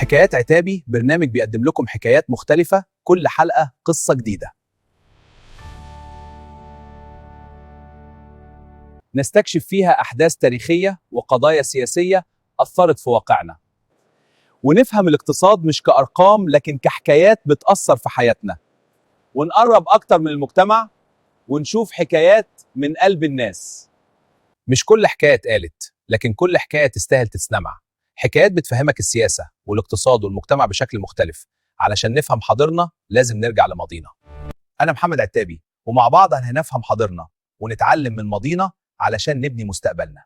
حكايات عتابي برنامج بيقدم لكم حكايات مختلفة، كل حلقة قصة جديدة نستكشف فيها أحداث تاريخية وقضايا سياسية أثرت في واقعنا، ونفهم الاقتصاد مش كأرقام لكن كحكايات بتأثر في حياتنا، ونقرب أكتر من المجتمع ونشوف حكايات من قلب الناس. مش كل حكاية اتقالت، لكن كل حكاية تستاهل تتسمع. حكايات بتفهمك السياسة والاقتصاد والمجتمع بشكل مختلف. علشان نفهم حاضرنا لازم نرجع لماضينا. أنا محمد عتابي، ومع بعض هنفهم حاضرنا ونتعلم من ماضينا علشان نبني مستقبلنا.